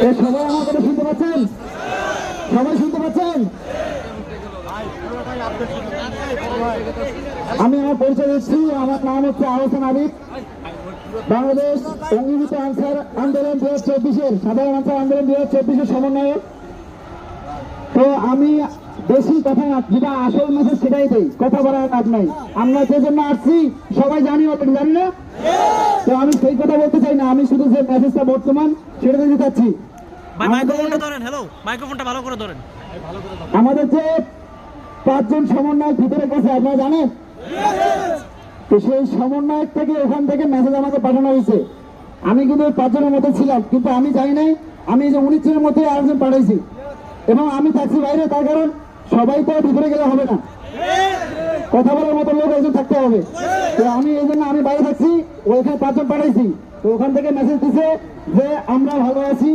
সবাই আমার কথা শুনতে পাচ্ছেন? সবাই শুনতে পাচ্ছেন? আমি আমার পরিচয় দিচ্ছি। আমার নাম হচ্ছে আহসান আবিদ। বাংলাদেশ অঙ্গীভূত আনসার আন্দোলন 2024-এর সাধারণ আনসার আন্দোলন 2024-এর সমন্বয়ক। তো আমি বেশি কথা না, যেটা আসল মেসেজ সেটাই দেই, কথা বলার কাজ নাই। আমরা যে জন্য আসছি সবাই জানি, জানি না? তো আমি সেই কথা বলতে চাই না, আমি শুধু যে মেসেজটা বর্তমান সেটা দিতে চাচ্ছি। আমাদের যে 5 জন সমন্বয়ক ভিতরে গেছে আপনারা জানেন, তো সেই সমন্বয়ক থেকে ওখান থেকে মেসেজ আমাকে পাঠানো হয়েছে। আমি কিন্তু 5 জনের মধ্যে ছিলাম, কিন্তু আমি জানি নাই আমি যে 19 জনের মধ্যে আরেকজন পাঠাইছি, এবং আমি থাকছি বাইরে। তার কারণ সবাই তো ভিতরে গেলে হবে না, কথা বলার মতো লোক একজন থাকতে হবে। তো আমি এই জন্য আমি বাইরে থাকছি, ওইখানে 5 জন পাঠাইছি। তো ওখান থেকে মেসেজ দিছে যে আমরা ভালো আছি।